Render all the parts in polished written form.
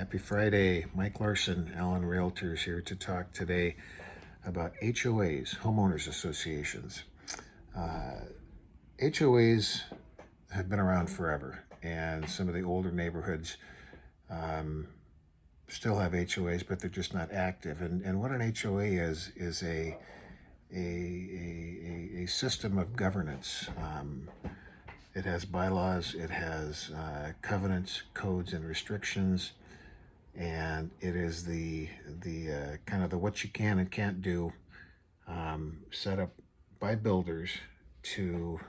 Happy Friday. Mike Larson, Allen Realtors, here to talk today about HOAs, homeowners associations. HOAs have been around forever, and some of the older neighborhoods still have HOAs, but they're just not active. And what an HOA is a system of governance. It has bylaws, it has covenants, codes, and restrictions, and it is the kind of the what you can and can't do set up by builders to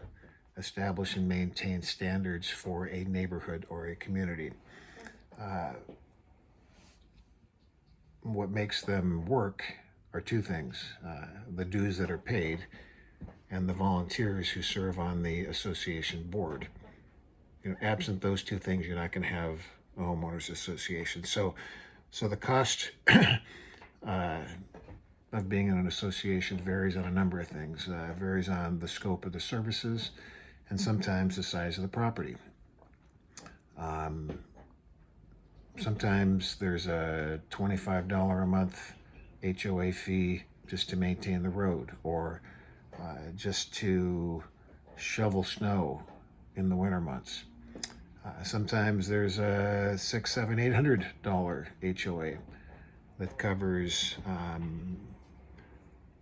establish and maintain standards for a neighborhood or a community. What makes them work are two things: the dues that are paid and the volunteers who serve on the association board. Absent those two things, you're not going to have a homeowners association. So the cost of being in an association varies on a number of things. Varies on the scope of the services and sometimes the size of the property. Sometimes there's a $25 a month HOA fee just to maintain the road, or just to shovel snow in the winter months. Sometimes there's a $600, $700, $800 HOA that covers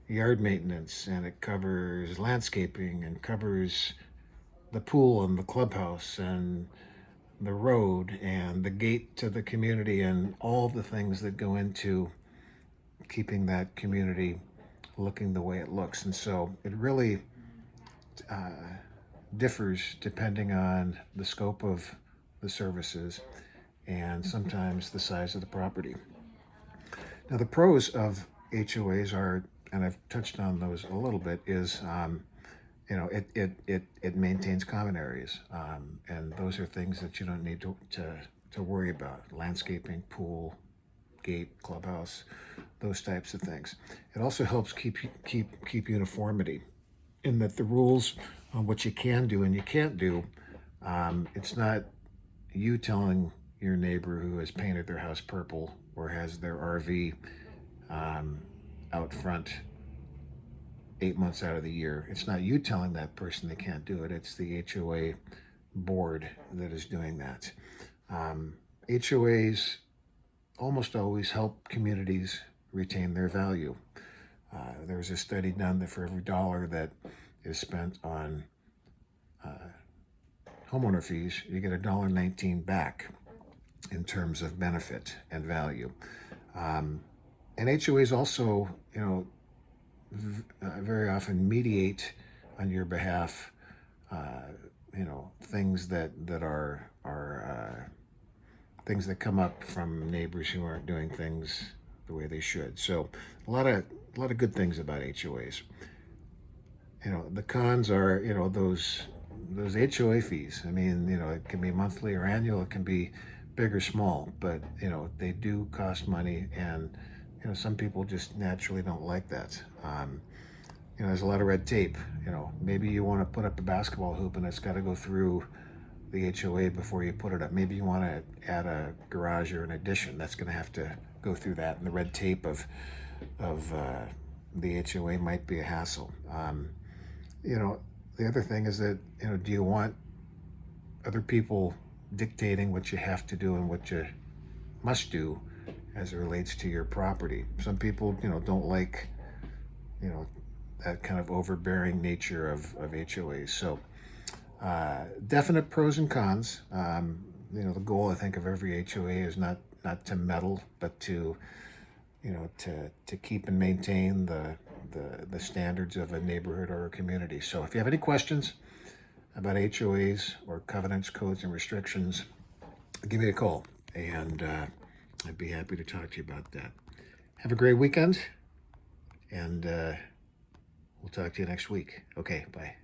yard maintenance, and it covers landscaping, and covers the pool and the clubhouse and the road and the gate to the community and all the things that go into keeping that community looking the way it looks. And so it really differs depending on the scope of the services and sometimes the size of the property. Now, the pros of HOAs are, and I've touched on those a little bit, is it maintains common areas, and those are things that you don't need to worry about: landscaping, pool, gate, clubhouse, those types of things. It also helps keep uniformity, in that the rules on what you can do and you can't do, it's not you telling your neighbor who has painted their house purple or has their RV out front 8 months out of the year. It's not you telling that person they can't do it. It's the HOA board that is doing that. HOAs almost always help communities retain their value. There was a study done that for every dollar that is spent on homeowner fees, you get $1.19 back in terms of benefit and value. And HOAs also, very often mediate on your behalf, things that are things that come up from neighbors who aren't doing things the way they should. So a lot of good things about HOAs. The cons are, those HOA fees. I mean, it can be monthly or annual, it can be big or small, but they do cost money, and some people just naturally don't like that. There's a lot of red tape. Maybe you want to put up a basketball hoop and it's got to go through the HOA before you put it up. Maybe you want to add a garage or an addition. That's going to have to go through that, and the red tape of the HOA might be a hassle. The other thing is that, do you want other people dictating what you have to do and what you must do as it relates to your property? Some people, don't like, that kind of overbearing nature of HOAs. So definite pros and cons. The goal, I think, of every HOA is not to meddle, but to keep and maintain the standards of a neighborhood or a community. So if you have any questions about HOAs or covenants, codes, and restrictions, give me a call, and I'd be happy to talk to you about that. Have a great weekend, and we'll talk to you next week. Okay, bye.